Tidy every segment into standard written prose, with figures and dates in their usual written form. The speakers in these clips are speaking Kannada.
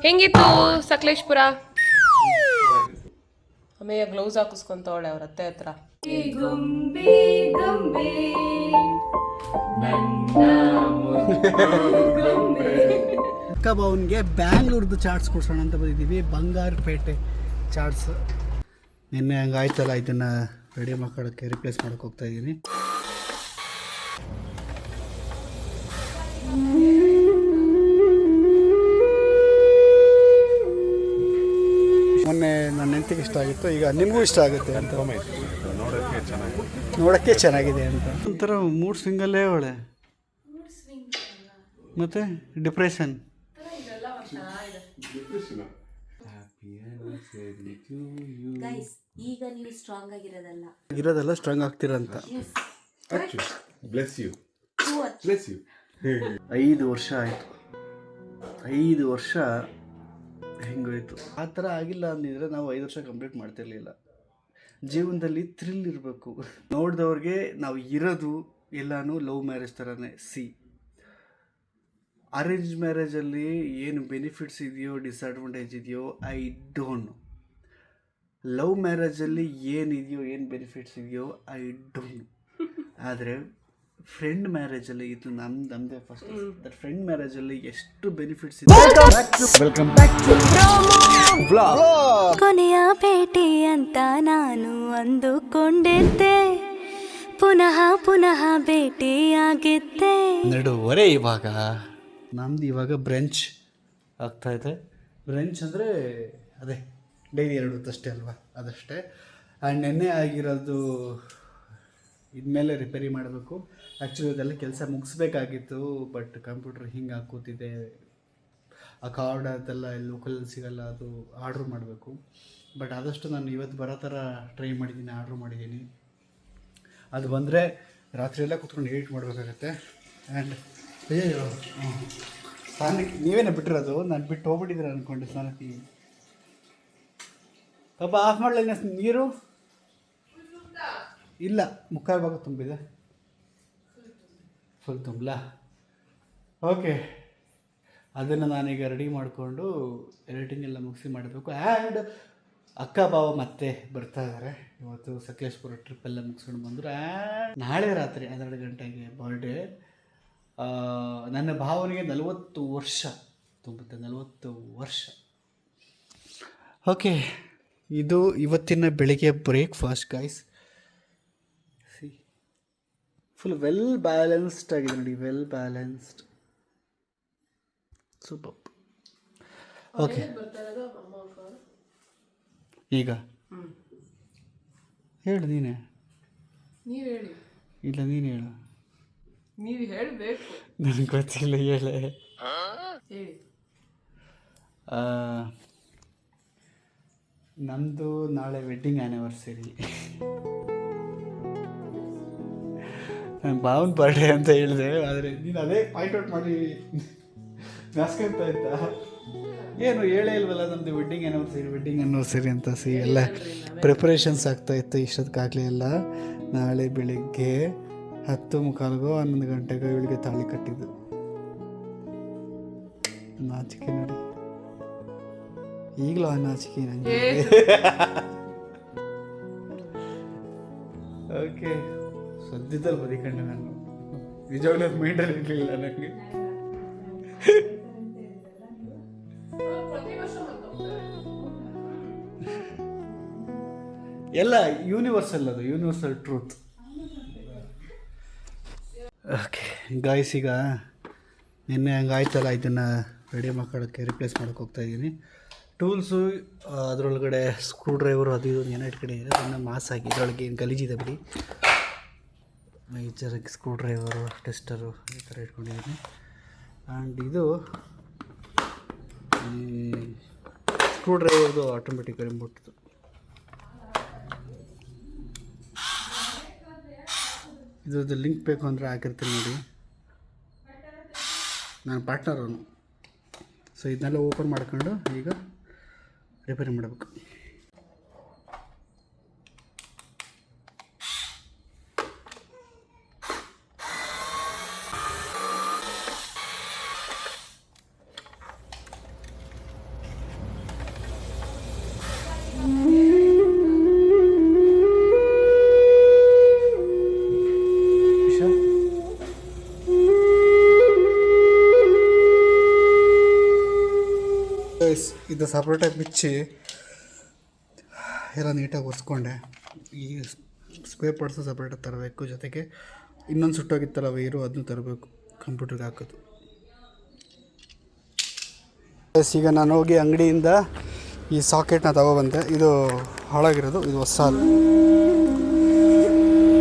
ಹೆಂಗಿತ್ತು ಸಕಲೇಶ್ಪುರ? ಅಮೇಯ ಗ್ಲೌಸ್ ಹಾಕಿಸ್ಕೊಂತವಳೆ ಅವ್ರ ಅತ್ತೆ ಹತ್ರ. ಅಕ್ಕ ಬಾವನ್ಗೆ ಬ್ಯಾಂಗ್ಳೂರ್ದು ಚಾಟ್ಸ್ ಕೊಡ್ಸೋಣ ಅಂತ ಬಂದಿದ್ದೀವಿ. ಬಂಗಾರಪೇಟೆ ಚಾಟ್ಸ್. ನಿನ್ನೆ ಹಂಗಾಯ್ತಲ್ಲ, ಇದನ್ನು ರೆಡಿ ಮಾಡ್ಕೊಳ್ಳೋಕ್ಕೆ ರಿಪ್ಲೇಸ್ ಮಾಡೋಕ್ಕೆ ಹೋಗ್ತಾ ಇದ್ದೀನಿ. ಮೊನ್ನೆ ನನ್ನ ಹೆಂಡತಿಗೆ ಇಷ್ಟ ಆಗಿತ್ತು, ಈಗ ನಿಮಗೂ ಇಷ್ಟ ಆಗುತ್ತೆ ಅಂತ. ನೋಡೋಕ್ಕೆ ಚೆನ್ನಾಗಿದೆ ಅಂತ ಒಂಥರ ಮೂಡ್ ಸ್ವಿಂಗಲ್ಲೇ ಅವಳೆ. ಮತ್ತೆ ಡಿಪ್ರೆಷನ್. ಈಗ ನೀವು ಸ್ಟ್ರಾಂಗ್ ಆಗಿರೋದಲ್ಲ, ಇರೋದೆಲ್ಲ ಸ್ಟ್ರಾಂಗ್ ಆಗ್ತಿರಂತ. 5 ವರ್ಷ ಆಯಿತು. 5 ವರ್ಷ ಹೆಂಗೋಯ್ತು. ಆ ಥರ ಆಗಿಲ್ಲ ಅಂದಿದ್ರೆ ನಾವು 5 ವರ್ಷ ಕಂಪ್ಲೀಟ್ ಮಾಡ್ತಿರ್ಲಿಲ್ಲ. ಜೀವನದಲ್ಲಿ ಥ್ರಿಲ್ ಇರಬೇಕು. ನೋಡಿದವ್ರಿಗೆ ನಾವು ಇರೋದು ಎಲ್ಲನೂ ಲವ್ ಮ್ಯಾರೇಜ್ ಥರನೇ. ಅರೇಂಜ್ ಮ್ಯಾರೇಜಲ್ಲಿ ಏನು ಬೆನಿಫಿಟ್ಸ್ ಇದೆಯೋ ಡಿಸ್ಅಡ್ವಾಂಟೇಜ್ ಇದೆಯೋ ಐ ಡೋಂಟ್ ನೋ. ಲವ್ ಮ್ಯಾರೇಜಲ್ಲಿ ಏನಿದೆಯೋ ಏನು ಬೆನಿಫಿಟ್ಸ್ ಇದೆಯೋ ಐ ಡೋಂಟ್ ನೋ. ಆದರೆ ಫ್ರೆಂಡ್ ಮ್ಯಾರೇಜಲ್ಲಿ ಇದು ನಮ್ಮದೇ ಫಸ್ಟ್. ದಟ್ ಫ್ರೆಂಡ್ ಮ್ಯಾರೇಜಲ್ಲಿ ಎಷ್ಟು ಬೆನಿಫಿಟ್ಸ್ ಇದೆ. ವೆಲ್ಕಮ್ ಬ್ಯಾಕ್ ಟು ಕೊನೆಯ ಭೇಟಿ ಅಂತ ನಾನು ಅಂದುಕೊಂಡಿದ್ದೆ, ಪುನಃ ಪುನಃ ಭೇಟಿಯಾಗಿದ್ದೆ. 2:30 ಇವಾಗ. ನಮ್ದು ಇವಾಗ ಬ್ರಂಚ್ ಆಗ್ತಾಯಿದೆ. ಬ್ರಂಚ್ ಅಂದರೆ ಅದೇ ಡೈಲಿ 2 ಹೊತ್ತಷ್ಟೇ ಅಲ್ವಾ, ಅದಷ್ಟೇ. ಆ್ಯಂಡ್ ನೆನ್ನೆ ಆಗಿರೋದು ಇದ್ಮೇಲೆ ರಿಪೇರಿ ಮಾಡಬೇಕು. ಆ್ಯಕ್ಚುಲಿ ಅದೆಲ್ಲ ಕೆಲಸ ಮುಗಿಸ್ಬೇಕಾಗಿತ್ತು, ಬಟ್ ಕಂಪ್ಯೂಟರ್ ಹಿಂಗೆ ಕೂತಿದೆ. ಆ ಕಾರ್ಡ್ ಅದೆಲ್ಲ ಲೋಕಲಲ್ಲಿ ಸಿಗೋಲ್ಲ, ಅದು ಆರ್ಡ್ರ್ ಮಾಡಬೇಕು. ಬಟ್ ಆದಷ್ಟು ನಾನು ಇವತ್ತು ಬರೋ ಥರ ಟ್ರೈ ಮಾಡಿದ್ದೀನಿ, ಆರ್ಡ್ರ್ ಮಾಡಿದ್ದೀನಿ. ಅದು ಬಂದರೆ ರಾತ್ರಿ ಎಲ್ಲ ಕೂತ್ಕೊಂಡು ಎಡಿಟ್ ಮಾಡಬೇಕಾಗತ್ತೆ. ಆ್ಯಂಡ್ ಸ್ನಾನಕ್ಕೆ ನೀವೇನೇ ಬಿಟ್ಟಿರೋದು? ನಾನು ಬಿಟ್ಟು ಹೋಗ್ಬಿಟ್ಟಿದ್ದೀರ ಅಂದ್ಕೊಂಡೆ ಸ್ನಾನಕ್ಕೆ. ಪಾಪ ಆಫ್ ಮಾಡಲಿಲ್ಲ ನೀರು ಇಲ್ಲ, ಮುಕ್ಕಾಲು ಭಾಗ ತುಂಬಿದೆ. ಫುಲ್ ತುಂಬಲಾ? ಓಕೆ, ಅದನ್ನು ನಾನೀಗ ರೆಡಿ ಮಾಡಿಕೊಂಡು ಎಡಿಟಿಂಗ್ ಎಲ್ಲ ಮುಗಿಸಿ ಮಾಡಬೇಕು. ಆ್ಯಂಡ್ ಅಕ್ಕ ಬಾವ ಮತ್ತೆ ಬರ್ತಾ ಇದ್ದಾರೆ. ಇವತ್ತು ಸಕಲೇಶ್ಪುರ ಟ್ರಿಪ್ಪೆಲ್ಲ ಮುಗಿಸ್ಕೊಂಡು ಬಂದರು. ಆ್ಯಂಡ್ ನಾಳೆ ರಾತ್ರಿ 12 ಗಂಟೆಗೆ ಬರ್ಡೇ. ನನ್ನ ಭಾವನಿಗೆ 40 ವರ್ಷ ತುಂಬುತ್ತೆ. 40 ವರ್ಷ. ಓಕೆ, ಇದು ಇವತ್ತಿನ ಬೆಳಿಗ್ಗೆ breakfast guys. Full well balanced ಆಗಿದೆ ನೋಡಿ, ವೆಲ್ ಬ್ಯಾಲೆನ್ಸ್ಡ್, ಸೂಪರ್. ಓಕೆ, ಈಗ ಹೇಳು ನೀನೇ. ನೀವು ಹೇಳಿ. ಇಲ್ಲ ನೀನು ಹೇಳು. ನೀವು ಹೇಳಬೇಕು. ನನಗೆ ಗೊತ್ತಿಲ್ಲ, ಹೇಳೆ. ಹೇಳಿ. ನಮ್ಮದು ನಾಳೆ ವೆಡ್ಡಿಂಗ್ ಆ್ಯನಿವರ್ಸರಿ. ನಾನು ಭಾವನ ಬರ್ಡೇ ಅಂತ ಹೇಳಿದೆ, ಆದರೆ ನೀನು ಅದೇ ಪಾಯಿಂಟ್ ಔಟ್ ಮಾಡಿ ನಾಸ್ಕೊಂತ ಆಯ್ತಾ? ಏನು ಹೇಳೇ ಇಲ್ವಲ್ಲ ನಮ್ಮದು ವೆಡ್ಡಿಂಗ್ ಆ್ಯನಿವರ್ಸರಿ ಅಂತ. ಎಲ್ಲ ಪ್ರಿಪ್ರೇಷನ್ಸ್ ಆಗ್ತಾಯಿತ್ತು, ಇಷ್ಟೊತ್ತಿಗಾಗಲೇ ಎಲ್ಲ. ನಾಳೆ ಬೆಳಿಗ್ಗೆ 10:45ಗೋ 11 ಗಂಟೆಗೋ ಇವಳಿಗೆ ತಾಳಿ ಕಟ್ಟಿದ್ದು. ನಾಚಿಕೆ ನೋಡಿ, ಈಗಲೂ ಆ ನಾಚಿಕೆ ನನಗೆ. ಓಕೆ, ಸದ್ಯದಲ್ಲಿ ಬದಿಕಂಡೆ ನಾನು. ನಿಜವಾಗ್ಲೂ ಮೈಂಡಲ್ಲಿ ಇರಲಿಲ್ಲ ನನಗೆ. ಎಲ್ಲ ಯೂನಿವರ್ಸಲ್, ಅದು ಯೂನಿವರ್ಸಲ್ ಟ್ರೂತ್. ಓಕೆ ಗಾಯ್ಸ್, ಈಗ ನಿನ್ನೆ ಹಂಗಾಯ್ತಲ್ಲ, ಇದನ್ನು ರೆಡಿ ಮಾಡ್ಕೊಳ್ಳೋಕ್ಕೆ ರಿಪ್ಲೇಸ್ ಮಾಡೋಕ್ಕೆ ಹೋಗ್ತಾ ಇದ್ದೀನಿ. ಟೂಲ್ಸು ಅದರೊಳಗಡೆ ಸ್ಕ್ರೂ ಡ್ರೈವರು ಅದು ಇದು ಏನೋ ಇಟ್ಕೊಂಡಿದ್ದೀನಿ. ಅದನ್ನು ಮಾಸಾಗಿ ಇದರೊಳಗೆ ಏನು ಗಲೀಜಿದೆ ಬಿಡಿ. ಮೇಜರಾಗಿ ಸ್ಕ್ರೂ ಡ್ರೈವರು, ಟೆಸ್ಟರು ಈ ಥರ ಇಟ್ಕೊಂಡಿದ್ದೀನಿ. ಆ್ಯಂಡ್ ಇದು ಸ್ಕ್ರೂ ಡ್ರೈವರ್ದು ಆಟೋಮೆಟಿಕ್ ರಿಮೋಟ್ದು. ಇದ್ರದ್ದು ಲಿಂಕ್ ಬೇಕು ಅಂದರೆ ಹಾಕಿರ್ತೀನಿ ನೋಡಿ, ನನ್ನ ಪಾರ್ಟ್ನರ್ ಅವನು. ಸೊ ಇದನ್ನೆಲ್ಲ ಓಪನ್ ಮಾಡ್ಕೊಂಡು ಈಗ ರಿಪೇರಿ ಮಾಡಬೇಕು. ಇದು ಸಪ್ರೇಟಾಗಿ ಬಿಚ್ಚಿ ಎಲ್ಲ ನೀಟಾಗಿ ಒರೆಸ್ಕೊಂಡೆ. ಈ ಸ್ಪೇರ್ ಪಾರ್ಟ್ಸು ಸಪ್ರೇಟಾಗಿ ತರಬೇಕು, ಜೊತೆಗೆ ಇನ್ನೊಂದು ಸುಟ್ಟೋಗಿತ್ತಲ್ಲ ವೈರು ಅದನ್ನು ತರಬೇಕು ಕಂಪ್ಯೂಟರ್ಗೆ ಹಾಕೋದು. ಈಗ ನಾನು ಹೋಗಿ ಅಂಗಡಿಯಿಂದ ಈ ಸಾಕೆಟ್ನ ತಗೊಬಂದೆ. ಇದು ಹಾಳಾಗಿರೋದು, ಇದು ಹೊಸ.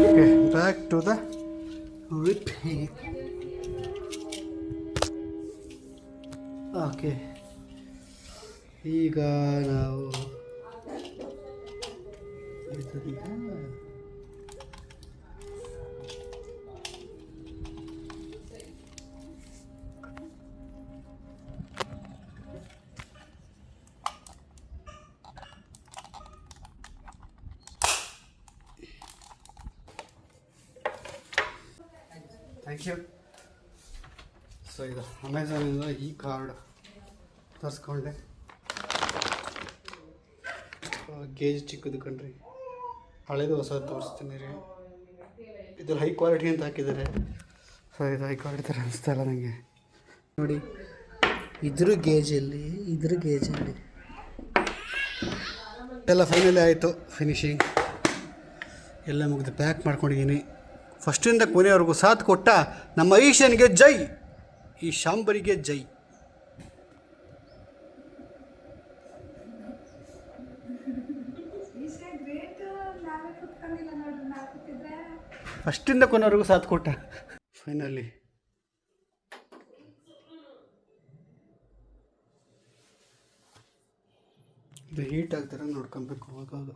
Okay, back to the repair. Okay, ಈಗ ನಾವು ಥ್ಯಾಂಕ್ ಯು. ಸೊ ಇದು ಅಮೆಝಾನಿಂದ ಈ ಕಾರ್ಡ್ ತರಿಸ್ಕೊಂಡೆ. ಗೇಜ್ ಚಿಕ್ಕದು ಕಣ್ರಿ, ಹಳೇದು ಹೊಸದು ತೋರಿಸ್ತೀನಿ ರೀ. ಇದು ಹೈ ಕ್ವಾಲಿಟಿ ಅಂತ ಹಾಕಿದ್ದಾರೆ. ಸೊ ಇದು ಹೈ ಕ್ವಾಲಿಟಿ ಥರ ಅನಿಸ್ತಾ ಇಲ್ಲ ನನಗೆ. ನೋಡಿ, ಇದ್ರ ಗೇಜಲ್ಲಿ ಎಲ್ಲ ಫೈನಲಿ ಆಯಿತು. ಫಿನಿಶಿಂಗ್ ಎಲ್ಲ ಮುಗಿದು ಪ್ಯಾಕ್ ಮಾಡ್ಕೊಂಡಿದ್ದೀನಿ. ಫಸ್ಟಿಂದ ಕೊನೆಯವರೆಗೂ ಸಾಥ್ ಕೊಟ್ಟ ನಮ್ಮ ಈಶನ್ಗೆ ಜೈ, ಈ ಶಾಂಬರಿಗೆ ಜೈ. ಫಸ್ಟಿಂದ ಕೊನೆಯವರೆಗೂ ಸಾಥ್ ಕೊಟ್ಟ. ಫೈನಲಿ ಇದು ಹೀಟ್ ಆಗ್ತಾರೆ ನೋಡ್ಕೊಬೇಕು ಅವಾಗ.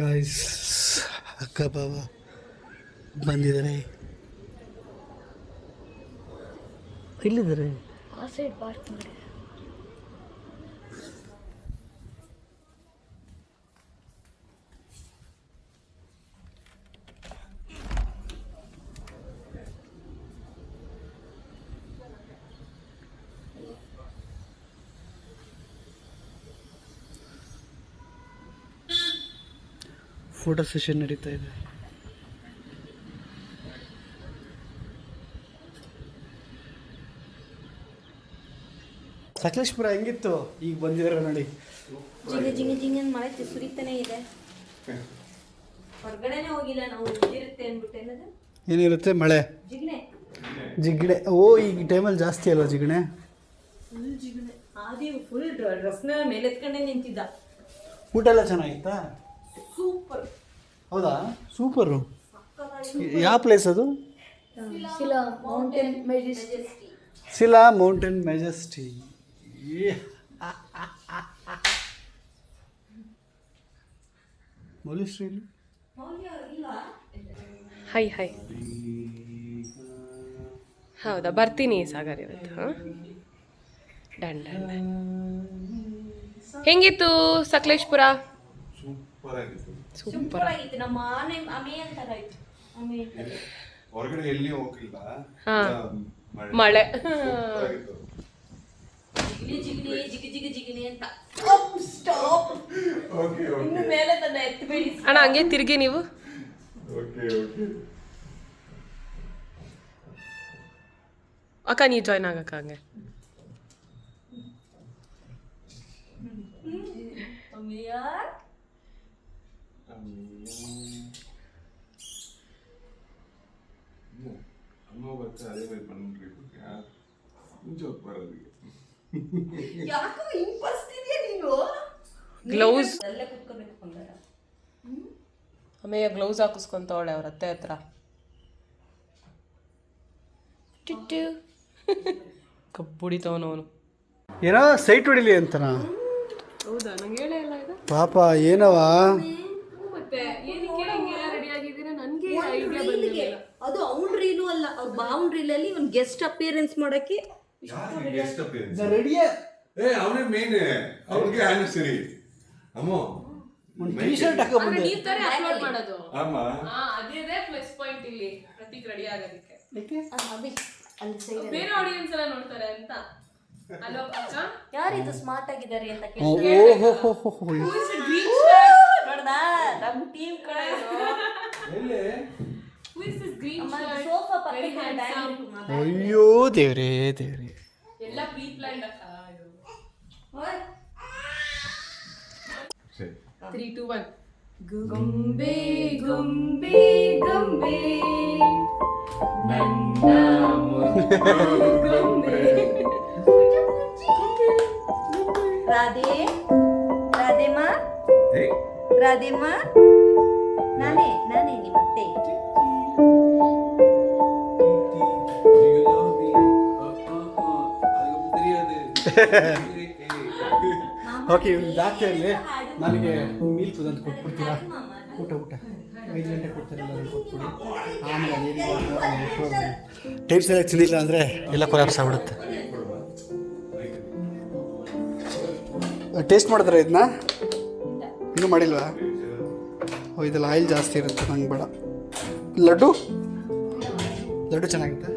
ಗಾಯ್ಸ್, ಅಕ್ಕ ಬಾವ ಬಂದಿದ್ದಾರೆ. ಇಲ್ಲಿದ್ದಾರೆ. ಫೋಟೋ ಸೆಷನ್ ನಡೀತಾ ಇದೆ. ಸಕಲೇಶ್ಪುರ ಹೆಂಗಿತ್ತು? ಈಗ ಬಂದಿದ್ದಾರೆ ನೋಡಿ. ಜಿಂಗ ಮಳೆ ಸುರಿತಾನೆ ಇದೆ. ಹೊರಗಡೆನೆ ಹೋಗಿಲ್ಲ ನಾವು. ಇರುತ್ತೆ ಅಂದ್ಬಿಟ್ಟು ಏನದು ಏನಿರುತ್ತೆ? ಮಳೆ, ಜಿಗಣೆ. ಓ, ಈಗ ಟೈಮಲ್ಲಿ ಜಾಸ್ತಿ ಅಲ್ವಾ ಜಿಗಣೆ? ಫುಲ್ ಜಿಗಣೆ. ಆದಿ ಫುಲ್ ಡ್ರೆಸ್ನ ಮೇಲೆ ಎತ್ಕೊಂಡೇ ನಿಂತಿದ್ದ. ಊಟ ಎಲ್ಲ ಚೆನ್ನಾಗಿತ್ತಾ? ಸೂಪರ್. ಹೌದಾ? ಸೂಪರು. ಯಾವ ಪ್ಲೇಸ್ ಅದು? Shila Mountain Majesty. Shila Mountain Majesty. Moulyashri hi hi. ಹೌದಾ, ಬರ್ತೀನಿ ಸಾಗರ್ ಇವತ್ತು. ಹಾಂ, ಡನ್ ಡನ್ ಡನ್. ಹೆಂಗಿತ್ತು ಸಕಲೇಶ್ಪುರ? ಸೂಪರ್ ಆಗಿತ್ತು. ನಮ್ಮ ಆಮೆ ಅಂತಾರಾಯ್ತು. ಹೊರಗಡೆ ಎಲ್ಲಿ ಹೋಗಿಲ್ಲ. ಮಳೆ ಜಿಗಿನಿ ಅಂತ. ಇನ್ನು ಮೇಲೆ ತನ್ನ ಎತ್ತಬೇಡಿ ಅಣ್ಣ, ಹಂಗೆ ತಿರುಗಿ ನೀವು. ಅಕ್ಕ, ನೀವು ಜಾಯ್ನ್ ಆಗಕ್ಕ ಹಂಗೆ. அம்மா பார்த்து அதே மாதிரி பண்ணிட்டு இருக்கியா? கொஞ்சம் போகிறதுக்கு ಯಾಕೋ ಇಂಪಸ್ತಿದ್ಯಾ ನೀನು? ಗ್ಲೌಸ್ ಅಲ್ಲೇ ಕುತ್ಕೋಬೇಕು ಬಂಗಾರ. ಅಮ್ಮಯ್ಯ ಗ್ಲೌಸ್ ಹಾಕಿಸ್ಕೊಂತವಳೆ ಅವ್ರ ಅತ್ತೆ ಹತ್ರ. ಟಿಟ್ಟು ಕಬ್ಬುಡಿತವನು ಅವನು. ಏನೋ ಸೈಟ್ ಹೊಡಿಲಿ ಅಂತನಾ? ಹೌದಾ? ನಂಗೆ ಹೇಳೇ ಇಲ್ಲ ಇದು. ಪಾಪ ಏನವ ಮತ್ತೆ ಏನಕ್ಕೆ ರೆಡಿ ಆಗಿದ್ದೀರಾ? ನನಗೆ ಐಡಿಯಾ ಬಂದಿಲ್ಲ. ಅದು ಅವ್ನ್ ರೀಲು ಅಲ್ಲ, ಅವ್ರ ಬೌಂಡ್ರಿಲಲ್ಲಿ ಒಂದು ಗೆಸ್ಟ್ ಅಪಿಯರೆನ್ಸ್ ಮಾಡಕ್ಕೆ ಗೆಸ್ಟ್ ಅಪಿಯರೆನ್ಸ್ ರೆಡಿಯೇ. ಅವನೇ ಮೇನ್, ಅವ್ರಿಗೆ ಆನಿವರ್ಸರಿ. ಅಮ್ಮ ಒಂದು ಟೀ ಶರ್ಟ್ ಹಾಕೊಂಡ್ಬಂದೆ. ನೀವು ತರ ಅಪ್ಲೋಡ್ ಮಾಡೋದು. ಅಮ್ಮ ಅದೇ ಪ್ಲಸ್ ಪಾಯಿಂಟ್ ಇಲ್ಲಿ ಪ್ರತೀಕ್ ರೆಡಿ ಆಗೋದಕ್ಕೆ. ಅಲ್ಲಿ ಸೈಡ್ ಬೇರೆ ಆಡಿಯನ್ಸ್ ಎಲ್ಲ ನೋಡ್ತಾರೆ ಅಂತ ಅಲ್ವಾ ಅಕ್ಕ? ಯಾರಿದು ಸ್ಮಾರ್ಟ್ ಆಗಿದ್ದಾರೆ ಅಂತ ನೋಡ್ದಾ? ನಮ್ಮ ಟೀಮ್ ಕಡೆ ಎಲ್ಲಿ ಸೋಫಾ ಪಕ್ಕ ಅಯ್ಯೋ ದೇವ್ರೇ ದೇವ್ರೇ. ಎಲ್ಲ ಪ್ರೀ ಪ್ಲಾನ್ಡ್ ಅಕ್ಕ ಇದು. ಸರಿ 3 2 1 ಗೊಂಬೆ ಗೊಂಬೆ ಗೊಂಬೆ ನನ್ನ ಗೊಂಬೆ ರಾಧೆ ರಾಧೆಮ್ಮ ರಾಧೆಮ್ಮ ನಾನೇ ನಿಮ್ಮತ್ತೆ ಓಕೆ ಡಾಕ್ಟರಲ್ಲಿ ನನಗೆ ಮೀಲ್ಕ್ ಅಂತ ಕೊಟ್ಬಿಡ್ತೀರಾ? ಊಟ 5 ಗಂಟೆ ಕೊಡ್ತಾರೆ, ಕೊಟ್ಬಿಡಿ. ಆಮೇಲೆ ಟೈಮ್ ಸರಿಯಾಗಿ ತಿಂದಿಲ್ಲ ಅಂದರೆ ಎಲ್ಲ ಕೊಲಾಪ್ಸ್ ಆಗ್ಬಿಡುತ್ತೆ. ಟೇಸ್ಟ್ ಮಾಡಿದ್ರೆ ಇದನ್ನ ಇನ್ನೂ ಮಾಡಿಲ್ವಾ? ಓ ಇದೆಲ್ಲ ಆಯಿಲ್ ಜಾಸ್ತಿ ಇರುತ್ತೆ, ನಂಗೆ ಬೇಡ. ಲಡ್ಡು ಚೆನ್ನಾಗಿರುತ್ತೆ.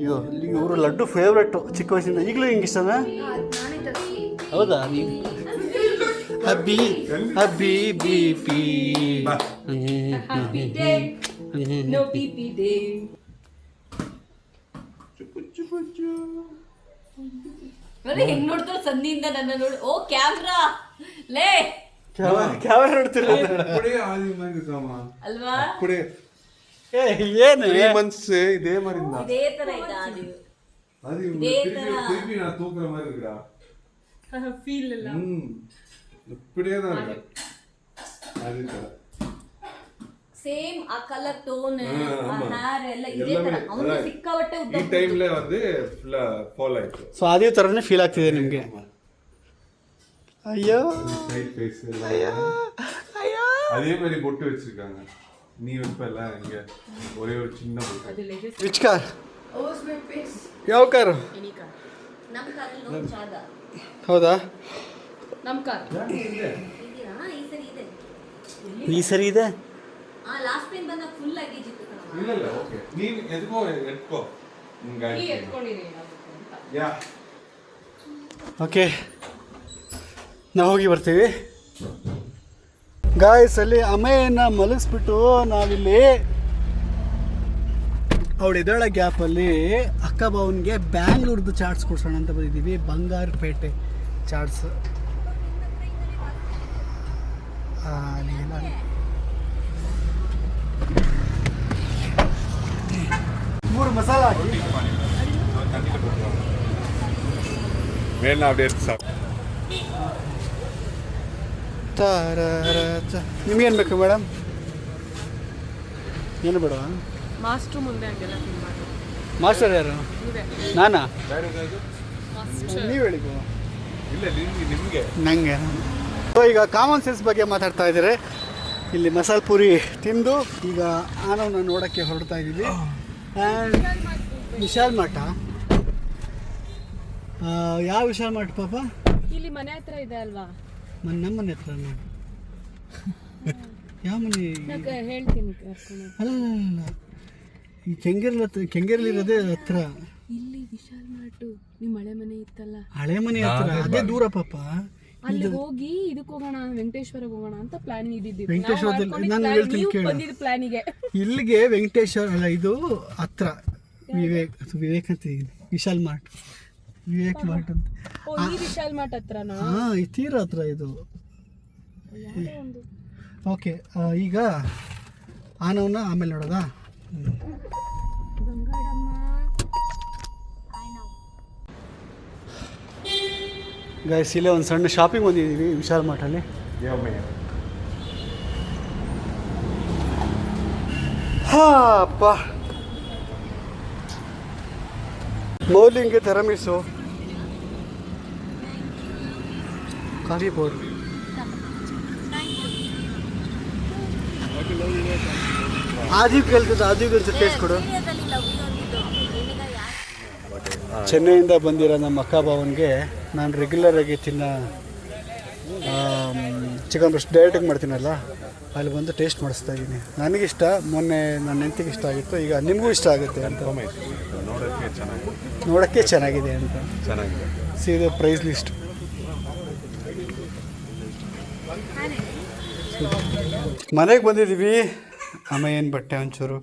ಅಯ್ಯೋ ಇವರು ಲಡ್ಡು ಫೇವ್ರೆಟ್ಟು ಚಿಕ್ಕ ವಯಸ್ಸಿಂದ. ಈಗಲೂ ಹಿಂಗೆ ಇಷ್ಟನಾ? ಹೌದಾ? ನೀವು ಹಬ್ಬಿ ಹಬ್ಬಿ ಬಿ ಪಿ ನೋ ಪಿ ಪಿ ಡೇ ನೋಡಿ ಹೆಂಗ್ ನೋಡ್ತಾರೆ ಸಂಧಿಯಿಂದ ನನ್ನ ನೋಡಿ. ಓ ಕ್ಯಾಮ್ರಾ ಲೇ ಕ್ಯಾಮರಾ ನೋಡ್ತಿರ ಅಲ್ವಾ? ಏನು ಮಂತ್ಸ್ ಇದೇ ಮರಿಂದ ಇದೇ ತರ ಇದೆ ಆದಿ. அது இதே திருப்பி நான் தூக்குற மாதிரி இருக்குடா. ಫೀಲ್ ಇಲ್ಲ. இப்படியே தான் இருக்கு. அது ಸೇಮ್ ಆ ಕಲರ್ ಟೋನ್ ಆ ಹೇರ್ ಎಲ್ಲ ಇದೇ ತರ. ಅವನು ಸಿಕ್ಕಾವಟ್ಟೆ ಉದ್ದ. ಈ ಟೈಮ್ல வந்து ಫುಲ್ ಫಾಲ್ ಆಯ್ತು. ಸೊ ಅದೇ ಥರನೇ ಫೀಲ್ ಆಗ್ತಿದೆ ನಿಮಗೆ? ಅಯ್ಯೋ ಸೈಡ್ ಫೇಸ್ ಎಲ್ಲ அதே மாதிரி பொட்டு வச்சிருக்காங்க. நீ வைப்பல இங்க ஒரே ஒரு சின்ன பொட்டு. Which car? ಯಾವ ಕಾರು? ನಮ್ಮ ಕಾರಲ್ಲಿ ನೋಡಿ ಚಾದ. ಹೌದಾ? ನಮ್ಮ ಕಾರ್ ಇದೆಯಾ? ಈ ಸರಿ ಇದೆ. ಆ ಲಾಸ್ಟ್ ಟೈಮ್ ಬಂದಾಗ ಫುಲ್ ಆಗಿ ಇತ್ತು ಕಣವ. ಇಲ್ಲ ಓಕೆ ನೀನು ಎತ್ಕೋ ಈ ಎತ್ಕೊಂಡಿರಿ ಅಂತ. ಯಾ ಓಕೆ ನಾವು ಹೋಗಿ ಬರ್ತೀವಿ ಗಾಯ್ಸ್. ಅಲ್ಲಿ ಅಮ್ಮೆಯನ್ನು ಮಲಗಿಸ್ಬಿಟ್ಟು ನಾವಿಲ್ಲಿ ಅವಳು ಎದ್ದೇಳೋ ಗ್ಯಾಪಲ್ಲಿ ಅಕ್ಕ ಬಾವನಿಗೆ ಬ್ಯಾಂಗ್ಳೂರ್ದು ಚಾಟ್ಸ್ ಕೊಡ್ಸೋಣ ಅಂತ ಬಂದಿದ್ದೀವಿ. ಬಂಗಾರಪೇಟೆ ಚಾಟ್ಸ್. ಮೂರು ಮಸಾಲ ಹಾಕಿ மேல அப்படியே எடுத்து சாப்பிடு. ನಿಮಗೇನು ಬೇಕು ಮೇಡಮ್? ಏನು ಬೇಡ? ಮಾಸ್ಟ್ರು ಮುಂದೆ ಹಂಗೆಲ್ಲ ಫೀಲ್ ಮಾಡಿ. ಮಾಸ್ಟರ್ ಯಾರು? ನೀವೇ. ನಾನಾ? வேற ஏதாவது? ನೀವು ಹೇಳಿದ್ದು ಇಲ್ಲ ನಿಮಗೆ ನನಗೆ. ಸೊ ಈಗ ಕಾಮನ್ ಸೆನ್ಸ್ ಬಗ್ಗೆ ಮಾತಾಡ್ತಾ ಇದ್ದಾರೆ. ಇಲ್ಲಿ ಮಸಾಲೆ ಪೂರಿ ತಿಂದು ಈಗ ಆನವನ್ನ ನೋಡೋಕ್ಕೆ ಹೊರಡ್ತಾ ಇದ್ದೀವಿ. ಆ್ಯಂಡ್ ವಿಶಾಲ್ ಮಠ. ಯಾವ ವಿಶಾಲ್ ಮಠ ಪಾಪ? ಇಲ್ಲಿ ಮನೆ ಹತ್ರ ಇದೆ ಅಲ್ವಾ? ನಮ್ಮ ಮನೆ ಹತ್ರ. ಯಾವ ಮನೆ? ಹೇಳ್ತೀನಿ ಕರ್ಕೊಂಡು. ಅಲ್ಲ ಈ ಕೆಂಗೇರಲ್ಲಿರೋದೇ ಹತ್ರ. ಇಲ್ಲಿ ವಿಶಾಲ್ ಮಾರ್ಟು ನಿಮ್ಮ ಹಳೆ ಮನೆ ಇತ್ತಲ್ಲ, ಹಳೆ ಮನೆ ಹತ್ರ. ಅದೇ ದೂರ ಪಾಪ. ಅಲ್ಲಿ ಹೋಗಿ ಇದಕ್ಕೆ ಹೋಗೋಣ, ವೆಂಕಟೇಶ್ವರಕ್ಕೆ ಹೋಗೋಣ ಅಂತ ಪ್ಲಾನ್ ಇದ್ದಿದ್ದು. ವೆಂಕಟೇಶ್ವರದಲ್ಲಿ ನಾನು ಹೇಳ್ತೀನಿ ಕೇಳು. ಪ್ಲಾನಿಗೆ ಇಲ್ಲಿಗೆ ವೆಂಕಟೇಶ್ವರ ಅಲ್ಲ, ಇದು ಹತ್ರ ವಿವೇಕ್ ಅಂತ ಇದೆ. ವಿಶಾಲ್ ಮಾರ್ಟ್, ವಿವೇಕ್ ಮಾರ್ಟ್ ಅಂತ. ಈ ವಿಶಾಲ್ ಮಾರ್ಟ್ ಹತ್ರನಾ? ಹಾಂ ಈ ತೀರ ಹತ್ರ ಇದು. ಓಕೆ ಈಗ ಆನವನ್ನ ಆಮೇಲೆ ನೋಡೋದಾ? ಗೈಸ್ ಇಲ್ಲೇ ಒಂದು ಸಣ್ಣ ಶಾಪಿಂಗ್ ಬಂದಿದ್ದೀವಿ ವಿಶಾಲ್ ಮಾರ್ಟಲ್ಲಿ. ಅಪ್ಪ ಮೌಲಿಂಗೆ ತೆರಮಿಸು ಕಾಫಿ ಪೌಡರ್. ಆದಿವ್ ಕೇಳ್ತಿದ್ದ, ಆದಿವ್ ಟೇಸ್ಟ್ ಕೊಡು. ಚೆನ್ನೈಯಿಂದ ಬಂದಿರೋ ನಮ್ಮ ಅಕ್ಕ ಭಾವನಿಗೆ ನಾನು ರೆಗ್ಯುಲರಾಗಿ ತಿನ್ನೋ ಚಿಕನ್ ಬ್ರೆಸ್ಟ್ ಡೈರೆಕ್ಟಾಗಿ ಮಾಡ್ತೀನಲ್ಲ, ಅಲ್ಲಿ ಬಂದು ಟೇಸ್ಟ್ ಮಾಡಿಸ್ತಾ ಇದ್ದೀನಿ. ನನಗಿಷ್ಟ, ಮೊನ್ನೆ ನನ್ನ ಹೆಂಡತಿಗೆ ಇಷ್ಟ ಆಗಿತ್ತು, ಈಗ ನಿಮಗೂ ಇಷ್ಟ ಆಗುತ್ತೆ ಅಂತ. ನೋಡೋಕ್ಕೆ ಚೆನ್ನಾಗಿದೆ ಅಂತ. ಸೀದಾ ಪ್ರೈಸ್ ಲಿಸ್ಟ್. ಮನೆಗೆ ಬಂದಿದ್ದೀವಿ. ಆಮೇಲೆ ಏನು ಬಟ್ಟೆ ಒಂಚೂರು,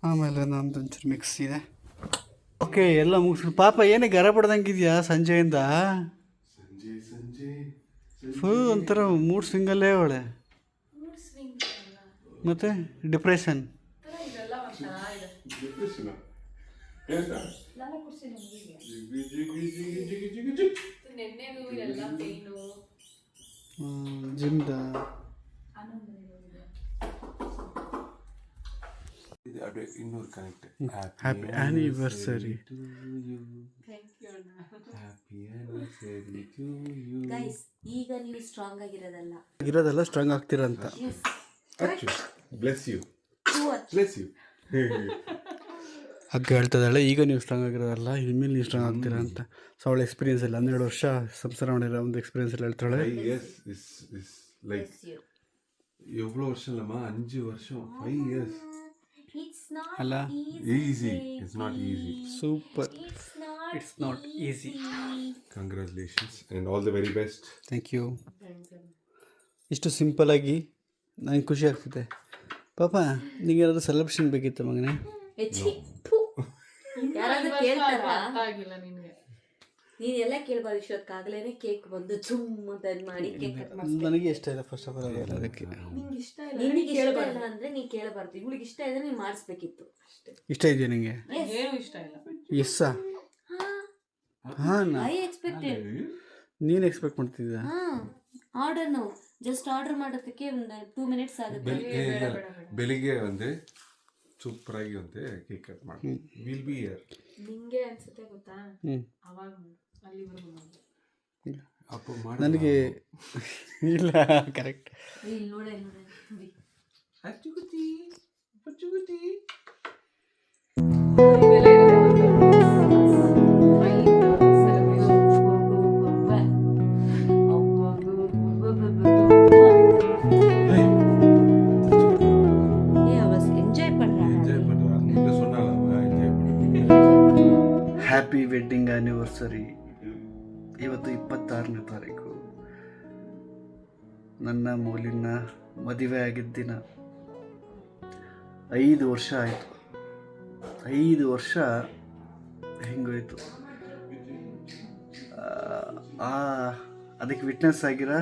ಆಮೇಲೆ ನಮ್ದು ಒಂಚೂರು ಮಿಕ್ಸ್ ಇದೆ. ಓಕೆ, ಎಲ್ಲ ಮುಗಿಸ್ರು. ಪಾಪ ಏನೇ ಗರ ಪಡ್ದಂಗಿದೆಯಾ ಸಂಜೆಯಿಂದ? ಫುಲ್ ಒಂಥರ ಮೂಡ್ ಸ್ವಿಂಗಲ್ಲೇ ಅವಳೆ. ಮತ್ತೆ ಡಿಪ್ರೆಷನ್. ಜಿಮ್ದ ಇನ್ನೂರು ಕನೆಕ್ಟ್. Happy anniversary. ಈಗ ನೀವು ಸ್ಟ್ರಾಂಗ್ ಆಗಿರೋದಲ್ಲ, ಇರೋದೆಲ್ಲ ಸ್ಟ್ರಾಂಗ್ ಆಗ್ತೀರಂತ. Bless you, bless you. ಅಕ್ಕ ಹೇಳ್ತದಾಳೆ, ಈಗ ನೀವು ಸ್ಟ್ರಾಂಗ್ ಆಗಿರೋದಲ್ಲ, ಇನ್ಮೇಲೆ ನೀವು ಸ್ಟ್ರಾಂಗ್ ಆಗ್ತೀರಾ ಅಂತ. ಸೊ ಅವಳ ಎಕ್ಸ್ಪೀರಿಯನ್ಸ್ ಇಲ್ಲ, 12 ವರ್ಷ ಸಂಸಾರ ಮಾಡಿರೋ ಒಂದು ಎಕ್ಸ್ಪೀರಿಯನ್ಸ್ ಎಲ್ಲ ಹೇಳ್ತಾಳೆ. ಲೈಕ್ எவ்வளோ வருஷம் இல்லைம்மா, 5 வருஷம், 5 years. ಅಲ್ಲ, easy, it's not easy. Super, it's not easy. Congratulations and all the very best. Thank you. ಇಷ್ಟು ಸಿಂಪಲಾಗಿ ನನಗೆ ಖುಷಿ ಆಗ್ತಿದೆ. ಪಾಪ ನಿಂಗೇನಾದ್ರು ಸೆಲೆಬ್ರೇಷನ್ ಬೇಕಿತ್ತು ಮಗನೇ? ಯಾರಾದ್ರೂ ಕೇಳ್ತಾರಾ? ನೀನ್ ಎಲ್ಲ ಕೇಳ್ಬಾರ್ದು. ಇಷ್ಟೊತ್ತಾಗಲೇ ಕೇಕ್ ಬಂದು ಚುಮ್ ಅಂತ ಮಾಡಿ ಕೇಕ್ ಕಟ್ ಮಾಡಿ. ನನಗೆ ಇಷ್ಟ ಇಲ್ಲ ಫಸ್ಟ್ ಆಫ್ ಆಲ್ ಅದೆಲ್ಲ. ಅದಕ್ಕೆ ನಿನಗೆ ಇಷ್ಟ ಇಲ್ಲ ಅಂದ್ರೆ ನೀ ಕೇಳಬಾರ್ದು. ಇವಳಿಗೆ ಇಷ್ಟ ಇದ್ರೆ ನೀನು ಮಾಡಿಸ್ಬೇಕಿತ್ತು ಅಷ್ಟೇ. ಇಷ್ಟ ಇದೆಯಾ ನಿಂಗೆ? ಏನು ಇಷ್ಟ ಇಲ್ಲ. ಎಸ್ಸಾ? ಹಾಂ, ಐ ಎಕ್ಸ್ಪೆಕ್ಟೆಡ್. ನೀನು ಎಕ್ಸ್ಪೆಕ್ಟ್ ಮಾಡ್ತಿದ್ದ? ಆರ್ಡರ್ ನಾವು ಜಸ್ಟ್ ಆರ್ಡರ್ ಮಾಡೋದಕ್ಕೆ ಒಂದು 2 minutes ಆಗುತ್ತೆ. ಬೆಳಿಗ್ಗೆ ಒಂದೇ ಸೂಪರಾಗಿ ಒಂದೇ ಕೇಕ್ ಕಟ್ ಮಾಡಿ ವಿಲ್ ಬಿ ಹಿಯರ್. ನಿಂಗೆ ಅನ್ಸುತ್ತೆ ಗೊತ್ತಾ, ಅವಾಗ ಅಲ್ಲಿವರೆಗೂ ಅಪ್ಪ ಮಾಡಿ ನನಗೆ ಇಲ್ಲ. ಕರೆಕ್ಟ್. ಇಲ್ಲಿ ನೋಡೇ ಅಚ್ಚುಗುತ್ತಿ ಅಚ್ಚುಗುತ್ತಿ. Happy wedding anniversary. ಇವತ್ತು 26ನೇ ತಾರೀಕು ನನ್ನ ಮೌಲಿನ ಮದುವೆ ಆಗಿದ್ದ ದಿನ. 5 ವರ್ಷ ಆಯಿತು. 5 ವರ್ಷ ಹೆಂಗೋಯ್ತು. ಅದಕ್ಕೆ ವಿಟ್ನೆಸ್ ಆಗಿರೋ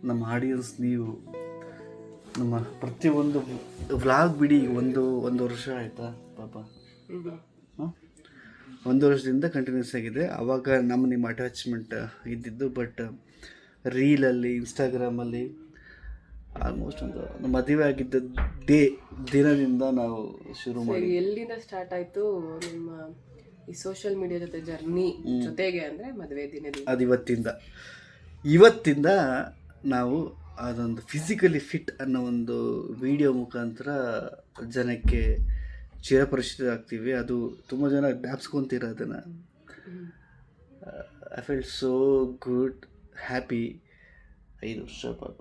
ನಮ್ಮ ಆಡಿಯನ್ಸ್ ನೀವು. ನಮ್ಮ ಪ್ರತಿಯೊಂದು ವ್ಲಾಗ್ ಬಿಡಿ ಒಂದು ವರ್ಷ ಆಯಿತಾ ಪಾಪ. ಹಾಂ, 1 ವರ್ಷದಿಂದ ಕಂಟಿನ್ಯೂಸ್ ಆಗಿದೆ. ಆವಾಗ ನಿಮ್ಮ ಅಟ್ಯಾಚ್ಮೆಂಟ್ ಇದ್ದಿದ್ದು. ಬಟ್ ರೀಲಲ್ಲಿ, ಇನ್ಸ್ಟಾಗ್ರಾಮಲ್ಲಿ ಆಲ್ಮೋಸ್ಟ್ ಒಂದು ಮದುವೆ ಆಗಿದ್ದ ದಿನದಿಂದ ನಾವು ಶುರು ಮಾಡಿ. ಎಲ್ಲಿಂದ ಸ್ಟಾರ್ಟ್ ಆಯಿತು ನಿಮ್ಮ ಈ ಸೋಷಿಯಲ್ ಮೀಡಿಯಾ ಜೊತೆ ಜರ್ನಿ ಜೊತೆಗೆ ಅಂದರೆ ಮದುವೆ ದಿನದಿಂದ? ಅದು ಇವತ್ತಿಂದ ನಾವು ಅದೊಂದು ಫಿಸಿಕಲಿ ಫಿಟ್ ಅನ್ನೋ ಒಂದು ವಿಡಿಯೋ ಮುಖಾಂತರ ಜನಕ್ಕೆ ಚಿರಪರಿಚಿತ ಆಗ್ತೀವಿ. ಅದು ತುಂಬ ಜನ ಜ್ಞಾಪಿಸ್ಕೊತೀರ ಅದನ್ನು. I feel so good, happy. 5 ವರ್ಷ ಪಾಪ.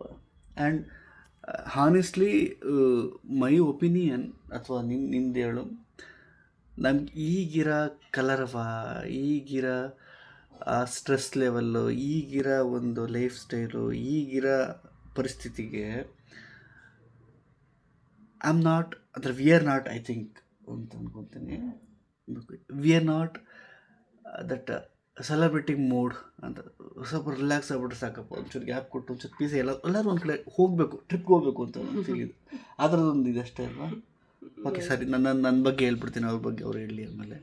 ಆ್ಯಂಡ್ ಹಾನೆಸ್ಟ್ಲಿ ಮೈ ಒಪಿನಿಯನ್ ಅಥವಾ ನಿಂದು ಹೇಳು, ನಮ್ಗೆ ಈಗಿರೋ ಕಲರ್ವ, ಈಗಿರೋ ಸ್ಟ್ರೆಸ್ ಲೆವೆಲ್ಲು, ಈಗಿರೋ ಒಂದು ಲೈಫ್ ಸ್ಟೈಲು, ಈಗಿರೋ ಪರಿಸ್ಥಿತಿಗೆ we are not, I think ಅಂತ ಅನ್ಕೊತೀನಿ, we are not that celebrating mood ಅಂತ. ಸ್ವಲ್ಪ ರಿಲ್ಯಾಕ್ಸ್ ಆಗ್ಬಿಟ್ರೆ ಸಾಕಪ್ಪ, ಒಂಚೂರು ಗ್ಯಾಪ್ ಕೊಟ್ಟು ಒಂಚೂರು ಪೀಸ್ ಎಲ್ಲರೂ ಒಂದು ಕಡೆ ಹೋಗಬೇಕು, ಟ್ರಿಪ್ಗೆ ಹೋಗಬೇಕು ಅಂತ ಫೀಲ್ ಇದೆ. ಆ ಥರದೊಂದು ಇದಷ್ಟೇ ಅಲ್ವಾ? ಓಕೆ, ಸರಿ. ನನ್ನ ಬಗ್ಗೆ ಹೇಳ್ಬಿಡ್ತೀನಿ, ಅವ್ರ ಬಗ್ಗೆ ಅವ್ರು ಹೇಳಲಿ. ಆಮೇಲೆ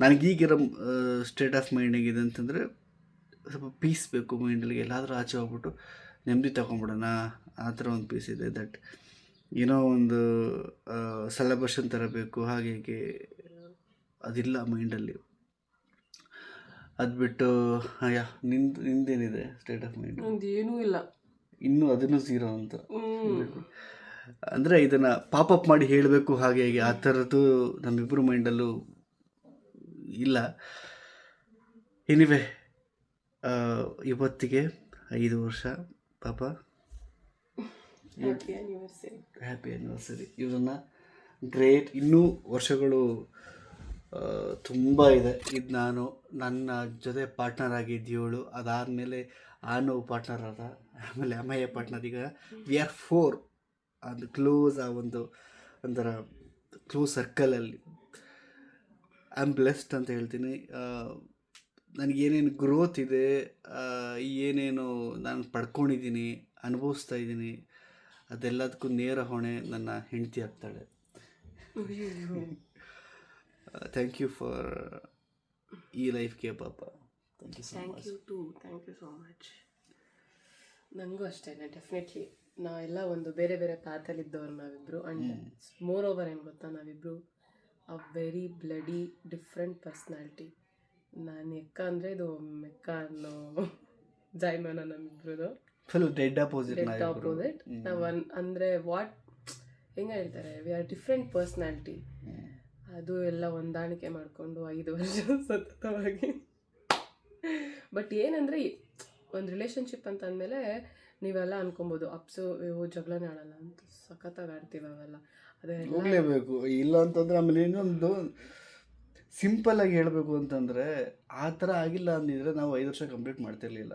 ನನಗೀಗಿರೋ ಸ್ಟೇಟ್ ಆಫ್ ಮೈಂಡ್ ಹೇಗಿದೆ ಅಂತಂದರೆ, ಸ್ವಲ್ಪ ಪೀಸ್ ಬೇಕು ಮೈಂಡಲ್ಲಿ. ಎಲ್ಲಾದರೂ ಆಚೆ ಹೋಗ್ಬಿಟ್ಟು ನೆಮ್ಮದಿ ತಗೊಂಬಿಡೋಣ, ಆ ಥರ ಒಂದು ಪೀಸ್ ಇದೆ. ದಟ್ ಏನೋ ಒಂದು ಸೆಲೆಬ್ರೇಷನ್ ಥರ ಬೇಕು, ಹಾಗೆ ಹೀಗೆ ಅದಿಲ್ಲ ಮೈಂಡಲ್ಲಿ. ಅದು ಬಿಟ್ಟು ನಿಂದೇನಿದೆ ಸ್ಟೇಟ್ ಆಫ್ ಮೈಂಡ್? ಏನೂ ಇಲ್ಲ, ಇನ್ನೂ ಅದನ್ನು 0 ಅಂತ. ಅಂದರೆ ಇದನ್ನು ಪಾಪಪ್ ಮಾಡಿ ಹೇಳಬೇಕು ಹಾಗೆ ಹೀಗೆ ಆ ಥರದ್ದು ನಮ್ಮಿಬ್ಬರು ಮೈಂಡಲ್ಲೂ ಇಲ್ಲ. ಎನಿವೆ, ಇವತ್ತಿಗೆ 5 ವರ್ಷ ಪಾಪ. Happy anniversary. Happy anniversary. ಇವರನ್ನು ಗ್ರೇಟ್. ಇನ್ನೂ ವರ್ಷಗಳು ತುಂಬ ಇದೆ. ಇದು ನನ್ನ ಜೊತೆ ಪಾರ್ಟ್ನರ್ ಆಗಿದ್ದವಳು, ಅದಾದಮೇಲೆ ಆನು ಪಾರ್ಟ್ನರ್ ಆದ, ಆಮೇಲೆ ಅಮ್ಮಯ್ಯ ಪಾರ್ಟ್ನರ್. ಈಗ ವಿ ಆರ್ 4 ಅದು ಕ್ಲೋಸ್ ಆ ಒಂದು ಒಂಥರ ಕ್ಲೋಸ್ ಸರ್ಕಲಲ್ಲಿ ಐ ಆಮ್ ಬ್ಲೆಸ್ಡ್ ಅಂತ ಹೇಳ್ತೀನಿ. ನನಗೇನೇನು ಗ್ರೋತ್ ಇದೆ, ಏನೇನು ನಾನು ಪಡ್ಕೊಂಡಿದ್ದೀನಿ, ಅನುಭವಿಸ್ತಾ ಇದ್ದೀನಿ, ಅದೆಲ್ಲದಕ್ಕೂ ನೇರ ಹೊಣೆ ನನ್ನ ಹೆಂಡತಿ ಆಗ್ತಾಳೆ. ಥ್ಯಾಂಕ್ ಯು ಫಾರ್ ಈ ಲೈಫ್ಗೆ ಪಾಪ. Thank you so thank much. You too, thank you so much. ನನಗೂ ಅಷ್ಟೇ, ಡೆಫಿನೆಟ್ಲಿ ನಾವೆಲ್ಲ ಒಂದು ಬೇರೆ ಬೇರೆ ಪ್ಯಾಥಲ್ಲಿದ್ದವ್ರು ನಾವಿಬ್ಬರು. ಆ್ಯಂಡ್ ಮೋರ್ ಓವರ್ ಏನು ಗೊತ್ತಾ, ನಾವಿಬ್ಬರು a very bloody different personality. ನಾನು ಎಕ್ಕ ಅಂದರೆ ಇದು ಮೆಕ್ಕ ಅನ್ನೋ ಜಾಯ್ಮಾನ ನಮ್ಮಿಬ್ರದ್ದು. Full dead opposite. ನಾವು ಅಂದರೆ ವಾಟ್ ಹೆಂಗೆ ಹೇಳ್ತಾರೆ, ವಿ ಆರ್ ಡಿಫ್ರೆಂಟ್ ಪರ್ಸ್ನಾಲಿಟಿ. ಅದು ಎಲ್ಲ ಹೊಂದಾಣಿಕೆ ಮಾಡಿಕೊಂಡು 5 ವರ್ಷ ಸತತವಾಗಿ. ಬಟ್ ಏನಂದರೆ ಒಂದು ರಿಲೇಷನ್ಶಿಪ್ ಅಂತ ಅಂದಮೇಲೆ ನೀವೆಲ್ಲ ಅನ್ಕೊಬೋದು ಅಪ್ಸು ಇವು ಜಗಳನೇ ಆಡಲ್ಲ ಅಂತ. ಸಖತ್ತಾಗಿ ಆಡ್ತೀವಿ ಅವೆಲ್ಲ, ಅದೆಲ್ಲ ಹೋಗಲೇಬೇಕು. ಇಲ್ಲ ಅಂತಂದರೆ ಆಮೇಲೆ ಇನ್ನೊಂದು ಸಿಂಪಲ್ಲಾಗಿ ಹೇಳಬೇಕು ಅಂತಂದರೆ, ಆ ಥರ ಆಗಿಲ್ಲ ಅಂದಿದ್ರೆ ನಾವು 5 ವರ್ಷ ಕಂಪ್ಲೀಟ್ ಮಾಡ್ತಿರ್ಲಿಲ್ಲ.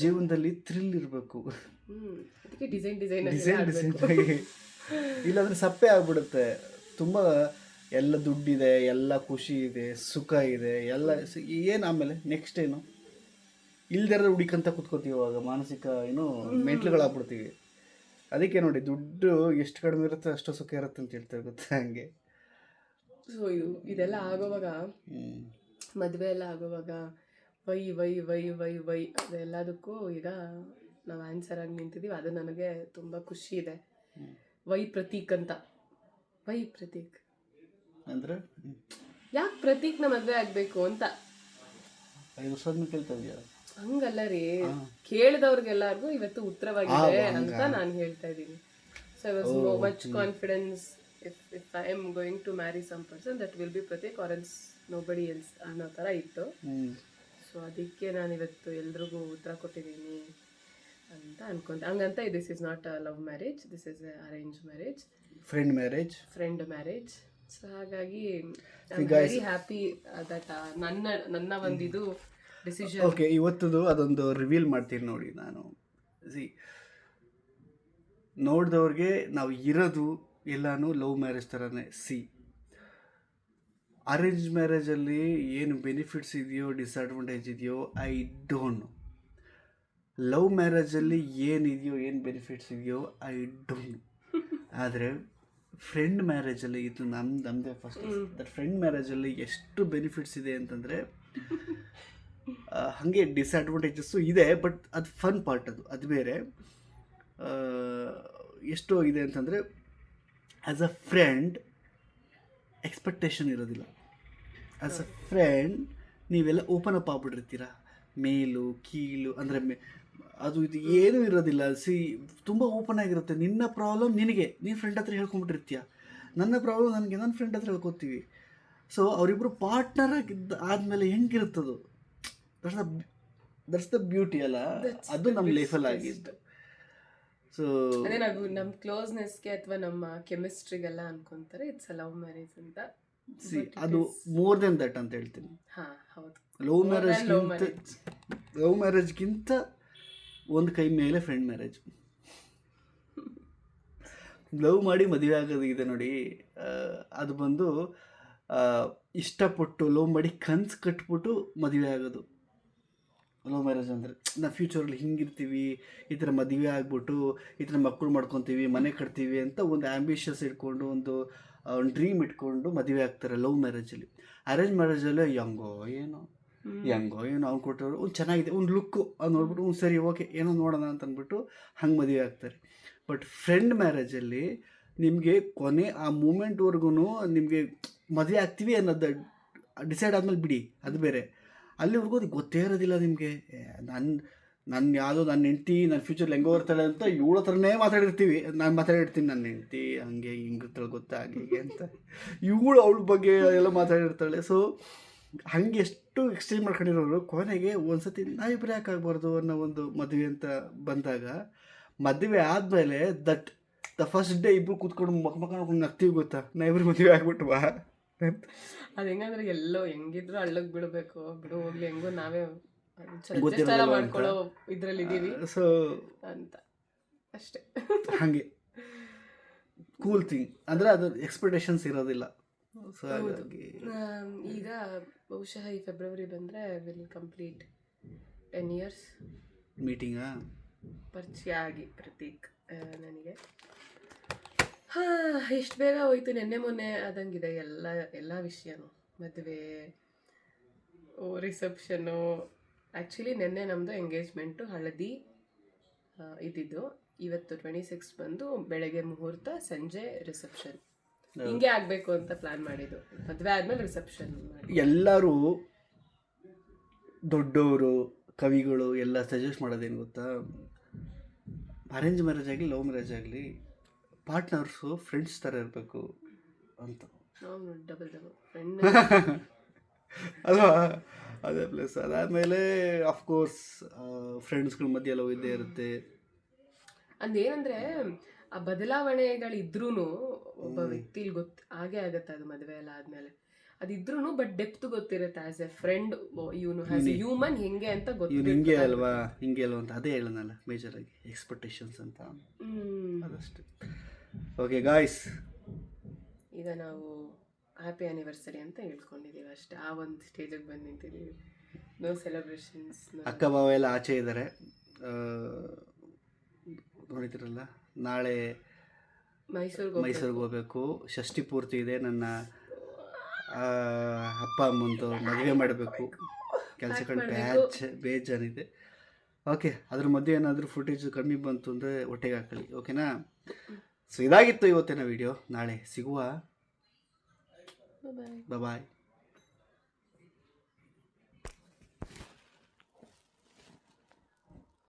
ಜೀವನದಲ್ಲಿ ಥ್ರಿಲ್ ಇರಬೇಕು. ಅದಕ್ಕೆ ಡಿಸೈನ್ ಆಗಿ, ಇಲ್ಲಾಂದರೆ ಸಪ್ಪೆ ಆಗ್ಬಿಡುತ್ತೆ. ತುಂಬ ಎಲ್ಲ ದುಡ್ಡಿದೆ, ಎಲ್ಲ ಖುಷಿ ಇದೆ, ಸುಖ ಇದೆ, ಎಲ್ಲ ಏನು ಆಮೇಲೆ ನೆಕ್ಸ್ಟ್ ಏನು ಇಲ್ದಿರೋ ಹುಡುಕಂತ ಕೂತ್ಕೋತೀವಿ. ಅವಾಗ ಮಾನಸಿಕ ಏನು ಮೆಂಟ್ಲುಗಳಾಗ್ಬಿಡ್ತೀವಿ. ಅದಕ್ಕೆ ನೋಡಿ, ದುಡ್ಡು ಎಷ್ಟು ಕಡಿಮೆ ಇರುತ್ತೆ ಅಷ್ಟು ಸುಖ ಇರುತ್ತೆ ಅಂತ ಹೇಳ್ತಾರೆ, ಗೊತ್ತಾ? ಹಂಗೆ. ಸೊ ಇದೆಲ್ಲ ಆಗೋವಾಗ, ಮದುವೆ ಎಲ್ಲ ಆಗೋವಾಗ why why why why why ಅದೆಲ್ಲದಕ್ಕೂ ಈಗ ನಾವು ಆನ್ಸರ್ ಆಗಿ ನಿಂತಿದ್ದೀವಿ. ಅದು ನನಗೆ ತುಂಬ ಖುಷಿ ಇದೆ. ವೈ ಪ್ರತೀಕ್ ಅಂತ. ವೈ ಪ್ರತೀಕ್ ಅಂದರೆ ಯಾಕೆ ಪ್ರತೀಕ್ನ ಮದುವೆ ಆಗಬೇಕು ಅಂತ 5 ವರ್ಷ ಆದ್ಮೇಲೆ ಕೇಳ್ತಾ ಇದೆಯಾ? ಹಂಗಲ್ಲ ರೀ, ಕೇಳಿದವ್ರಿಗೆಲ್ಲರಿಗೂ ಇವತ್ತು ಉತ್ತರವಾಗಿದೆ ಅಂತ ನಾನು ಹೇಳ್ತಾ ಇದ್ದೀನಿ. So I was much confidence, if I am going to marry some person that will be Pratik or else nobody else ಅನ್ನೋ ಥರ ಇತ್ತು. ಸೊ ಅದಕ್ಕೆ ನಾನು ಇವತ್ತು ಎಲ್ರಿಗೂ ಉತ್ತರ ಕೊಟ್ಟಿದ್ದೀನಿ ಅಂತ ಅನ್ಕೊಂತ. ಹಂಗಂತ this is not a love marriage, this is arrange marriage, friend marriage. So ಹಾಗಾಗಿ I am very happy that ನನ್ನ ಒಂದಿದು ಡಿಸಿಷನ್. ಓಕೆ, ಇವತ್ತದು ಅದೊಂದು ರಿವೀಲ್ ಮಾಡ್ತೀನಿ ನೋಡಿ. ನಾನು ನೋಡಿದವ್ರಿಗೆ ನಾವು ಇರೋದು ಎಲ್ಲನೂ ಲವ್ ಮ್ಯಾರೇಜ್ ಥರನೇ. ಅರೇಂಜ್ ಮ್ಯಾರೇಜಲ್ಲಿ ಏನು ಬೆನಿಫಿಟ್ಸ್ ಇದೆಯೋ ಡಿಸ್ಅಡ್ವಾಂಟೇಜ್ ಇದೆಯೋ ಐ ಡೋಂಟ್ ನೋ. ಲವ್ ಮ್ಯಾರೇಜಲ್ಲಿ ಏನಿದೆಯೋ, ಏನು ಬೆನಿಫಿಟ್ಸ್ ಇದೆಯೋ ಐ ಡೋಂಟ್ ನೋ. ಆದರೆ ಫ್ರೆಂಡ್ ಮ್ಯಾರೇಜಲ್ಲಿ ಇದು ನಮ್ಮದೇ ಫಸ್ಟ್ ದಟ್ ಫ್ರೆಂಡ್ ಮ್ಯಾರೇಜಲ್ಲಿ ಎಷ್ಟು ಬೆನಿಫಿಟ್ಸ್ ಇದೆ ಅಂತಂದರೆ, ಹಾಗೆ ಡಿಸ್ಅಡ್ವಾಂಟೇಜಸ್ಸು ಇದೆ, ಬಟ್ ಅದು ಫನ್ ಪಾರ್ಟ್, ಅದು ಬೇರೆ. ಎಷ್ಟೋ ಇದೆ ಅಂತಂದರೆ, ಆ್ಯಸ್ ಅ ಫ್ರೆಂಡ್ ಎಕ್ಸ್ಪೆಕ್ಟೇಷನ್ ಇರೋದಿಲ್ಲ. ಆ್ಯಸ್ ಅ ಫ್ರೆಂಡ್ ನೀವೆಲ್ಲ ಓಪನ್ ಅಪ್ ಆಗ್ಬಿಟ್ಟಿರ್ತೀರ, ಮೇಲು ಕೀಳು ಅಂದರೆ ಅದು ಇದು ಏನೂ ಇರೋದಿಲ್ಲ. ತುಂಬ ಓಪನ್ ಆಗಿರುತ್ತೆ. ನಿನ್ನ ಪ್ರಾಬ್ಲಮ್ ನೀನು ಫ್ರೆಂಡ್ ಹತ್ರ ಹೇಳ್ಕೊಂಬಿಟ್ಟಿರ್ತೀಯ, ನನ್ನ ಪ್ರಾಬ್ಲಮ್ ನನಗೆ ನನ್ನ ಫ್ರೆಂಡ್ ಹತ್ರ ಹೇಳ್ಕೊತೀವಿ. ಸೊ ಅವರಿಬ್ಬರು ಪಾರ್ಟ್ನರ್ ಆದಮೇಲೆ ಹೆಂಗಿರುತ್ತದು, ದಟ್ಸ್ ದ ಬ್ಯೂಟಿ ಅಲ್ಲ. ಅದು ನಮ್ಮ ಲೈಫಲ್ಲಿ ಆಗಿದ್ದು. ಸೊ ಅದೇ ನಾವು ನಮ್ಮ ಕ್ಲೋಸ್ನೆಸ್ಗೆ ಅಥವಾ ನಮ್ಮ ಕೆಮಿಸ್ಟ್ರಿಗೆಲ್ಲ ಅನ್ಕೊಂತಾರೆ ಇಟ್ಸ್ ಅ ಲವ್ ಮ್ಯಾರೇಜ್ ಅಂತ. ಅದು ಮೋರ್ ದೆನ್ ದಟ್ ಅಂತ ಹೇಳ್ತೀನಿ. ಹಾಂ ಹೌದು, ಲವ್ ಮ್ಯಾರೇಜ್ಗಿಂತ ಒಂದು ಕೈ ಮೇಲೆ ಫ್ರೆಂಡ್ ಮ್ಯಾರೇಜ್. ಲವ್ ಮಾಡಿ ಮದುವೆ ಆಗೋದಿದೆ ನೋಡಿ, ಅದು ಬಂದು ಇಷ್ಟಪಟ್ಟು ಲವ್ ಮಾಡಿ ಕನ್ಸು ಕಟ್ಬಿಟ್ಟು ಮದುವೆ ಆಗೋದು ಲವ್ ಮ್ಯಾರೇಜ್ ಅಂದರೆ. ನಾವು ಫ್ಯೂಚರಲ್ಲಿ ಹಿಂಗಿರ್ತೀವಿ, ಈ ಥರ ಮದುವೆ ಆಗ್ಬಿಟ್ಟು ಈ ಥರ ಮಕ್ಕಳು ಮಾಡ್ಕೊತೀವಿ, ಮನೆ ಕಟ್ತೀವಿ ಅಂತ ಒಂದು ಆ್ಯಂಬಿಷಸ್ ಇಟ್ಕೊಂಡು ಒಂದು ಡ್ರೀಮ್ ಇಟ್ಕೊಂಡು ಮದುವೆ ಆಗ್ತಾರೆ ಲವ್ ಮ್ಯಾರೇಜಲ್ಲಿ. ಅರೇಂಜ್ ಮ್ಯಾರೇಜಲ್ಲಿ ಹೆಂಗೋ ಏನೋ ಅವ್ನು ಕೊಟ್ಟವರು ಒಂದು ಚೆನ್ನಾಗಿದೆ, ಒಂದು ಲುಕ್ಕು ಅದು ನೋಡ್ಬಿಟ್ಟು ಸರಿ ಓಕೆ ಏನೋ ನೋಡೋಣ ಅಂತ ಅಂದ್ಬಿಟ್ಟು ಹಂಗೆ ಮದುವೆ ಆಗ್ತಾರೆ. ಬಟ್ ಫ್ರೆಂಡ್ ಮ್ಯಾರೇಜಲ್ಲಿ ನಿಮಗೆ ಕೊನೆ ಆ ಮೂಮೆಂಟ್ವರೆಗೂ ನಿಮಗೆ ಮದುವೆ ಆಗ್ತೀವಿ ಅನ್ನೋದು ಡಿಸೈಡ್ ಆದಮೇಲೆ ಬಿಡಿ, ಅದು ಬೇರೆ. ಅಲ್ಲಿವರೆಗೂ ಅದು ಗೊತ್ತೇ ಇರೋದಿಲ್ಲ ನಿಮಗೆ. ನನ್ನ ಯಾವುದೋ ನನ್ನ ಹೆಂಡ್ತಿ ನನ್ನ ಫ್ಯೂಚರ್ಲಿ ಹೆಂಗೋ ಇರ್ತಾಳೆ ಅಂತ ಇವಳ ಥರನೇ ಮಾತಾಡಿರ್ತೀವಿ. ನಾನು ಮಾತಾಡಿರ್ತೀನಿ, ನನ್ನ ಹೆಂಡ್ತಿ ಹಂಗೆ ಹಿಂಗಿರ್ತಾಳೆ ಗೊತ್ತಾ ಹಾಗೆ ಹೀಗೆ ಅಂತ. ಇವಳು ಅವಳ ಬಗ್ಗೆ ಎಲ್ಲ ಮಾತಾಡಿರ್ತಾಳೆ. ಸೊ ಹಂಗೆ ಎಷ್ಟು ಎಕ್ಸ್ಚೇಂಜ್ ಮಾಡ್ಕೊಂಡಿರೋರು ಕೊನೆಗೆ ಒಂದು ಸತಿ ನಾವಿಬ್ಬರೇ ಯಾಕಾಗಬಾರ್ದು ಅನ್ನೋ ಒಂದು ಮದುವೆ ಅಂತ ಬಂದಾಗ, ಮದುವೆ ಆದಮೇಲೆ ದಟ್ ದ ಫಸ್ಟ್ ಡೇ ಇಬ್ಬರು ಕೂತ್ಕೊಂಡು ಮಕ್ಕ ನಗ್ತೀವಿ ಗೊತ್ತಾ, ನಾವಿಬ್ಬರು ಮದುವೆ ಆಗ್ಬಿಟ್ವಾ ಅದು ಹೆಂಗಂದ್ರೆ ಎಲ್ಲೋ ಹೆಂಗಿದ್ರು ಹಳ್ಳಕ್ ಬಿಡಬೇಕು, ಬಿಡು ಹೋಗ್ಲಿ ಹೆಂಗೋ ನಾವೇ ಮಾಡ್ಕೊಳ್ಳೋ ಇದ್ರಲ್ಲಿ ಇದೀವಿ ಸೊ ಅಂತ ಅಷ್ಟೇ. ಹಾಗೆ ಕೂಲ್ ಥಿಂಗ್ ಅಂದರೆ ಅದು ಎಕ್ಸ್ಪೆಕ್ಟೇಷನ್ಸ್ ಇರೋದಿಲ್ಲ. ಸೊ ಹಾಗಾಗಿ ಈಗ ಬಹುಶಃ ಈ ಫೆಬ್ರವರಿ ಬಂದರೆ ವಿಲ್ ಕಂಪ್ಲೀಟ್ 10 years ಮೀಟಿಂಗಾ ಪರಿಚಯ ಆಗಿ ಪ್ರತೀಕ್ ನನಗೆ. ಹಾಂ, ಎಷ್ಟು ಬೇಗ ಹೋಯ್ತು. ನೆನ್ನೆ ಮೊನ್ನೆ ಆದಂಗಿದೆ ಎಲ್ಲ ವಿಷಯನೂ. ಮದುವೆ, ರಿಸೆಪ್ಷನ್ನು. ಆ್ಯಕ್ಚುಲಿ ನೆನ್ನೆ ನಮ್ಮದು ಎಂಗೇಜ್ಮೆಂಟು, ಹಳದಿ ಇದ್ದಿದ್ದು. ಇವತ್ತು 26 ಬಂದು ಬೆಳಗ್ಗೆ ಮುಹೂರ್ತ, ಸಂಜೆ ರಿಸೆಪ್ಷನ್. ಹಿಂಗೆ ಆಗಬೇಕು ಅಂತ ಪ್ಲಾನ್ ಮಾಡಿದ್ದು. ಮದುವೆ ಆದಮೇಲೆ ರಿಸೆಪ್ಷನ್ ಮಾಡಿ. ಎಲ್ಲರೂ ದೊಡ್ಡವರು, ಕವಿಗಳು ಎಲ್ಲ ಸಜೆಸ್ಟ್ ಮಾಡೋದೇನು ಗೊತ್ತಾ, ಅರೇಂಜ್ ಮ್ಯಾರೇಜ್ ಆಗಲಿ ಲವ್ ಮ್ಯಾರೇಜ್ ಆಗಲಿ ಪಾರ್ಟ್ನರ್ಸು ಫ್ರೆಂಡ್ಸ್ ಥರ ಇರಬೇಕು ಅಂತ. ಡಬಲ್ ಫ್ರೆಂಡ್ ಅಲ್ವಾ? ಅದೇ ಪ್ಲಸ್ ಅದಾದಮೇಲೆ ಅಫ್ಕೋರ್ಸ್ ಫ್ರೆಂಡ್ಸ್ಗಳ ಮಧ್ಯೆ ಎಲ್ಲ ಇದ್ದೇ ಇರುತ್ತೆ. ಅದೇನಂದ್ರೆ ಆ ಬದಲಾವಣೆಗಳಿದ್ರೂ ಒಬ್ಬ ವ್ಯಕ್ತಿಲಿ ಹಾಗೆ ಆಗತ್ತೆ ಅದು ಮದುವೆ ಎಲ್ಲ ಆದ್ಮೇಲೆ. ಅದಿದ್ರೂ ಬಟ್ ಡೆಪ್ತ್ ಗೊತ್ತಿರುತ್ತೆ. ಆಸ್ ಎ ಫ್ರೆಂಡ್ ಇವನು ಆಸ್ ಎ ಹ್ಯೂಮನ್ ಹೆಂಗೆ ಅಂತ ಇವ್ನು ಹಿಂಗೆ ಅಲ್ವಾ ಅಂತ ಅದೇ ಹೇಳೋಣಲ್ಲ ಮೇಜರಾಗಿ ಎಕ್ಸ್ಪೆಕ್ಟೇಷನ್ಸ್ ಅಂತ ಅದಷ್ಟೇ. ಓಕೆ ಗಾಯ್ಸ್, ಈಗ ನಾವು ಹ್ಯಾಪಿ ಆ್ಯನಿವರ್ಸರಿ ಅಂತ ಹೇಳ್ಕೊಂಡಿದ್ದೀವಿ ಅಷ್ಟೇ. ಆ ಒಂದು ಸ್ಟೇಜಿಗೆ ಬಂದು ನಿಂತಿದ್ದೀವಿ. No celebrations. ಅಕ್ಕ ಭಾವ ಎಲ್ಲ ಆಚೆ ಇದ್ದಾರೆ, ನೋಡಿದ್ರಲ್ಲ. ನಾಳೆ ಮೈಸೂರಿಗೆ ಹೋಗ್ಬೇಕು. ಷಷ್ಠಿ ಪೂರ್ತಿ ಇದೆ. ನನ್ನ ಅಪ್ಪ ಅಮ್ಮಂದು ಮದುವೆ ಮಾಡಬೇಕು. ಕೆಲಸಗಳು ಬೇಜಾನಿದೆ. ಓಕೆ, ಅದ್ರ ಮಧ್ಯೆ ಏನಾದರೂ ಫುಟೇಜ್ ಕಮ್ಮಿ ಬಂತು ಅಂದರೆ ಹೊಟ್ಟೆಗೆ ಹಾಕೊಳ್ಳಿ, ಓಕೆನಾ? ಸೊ ಇದಾಗಿತ್ತು ಇವತ್ತಿನ ವಿಡಿಯೋ. ನಾಳೆ ಸಿಗುವ. ಬಾಯ್.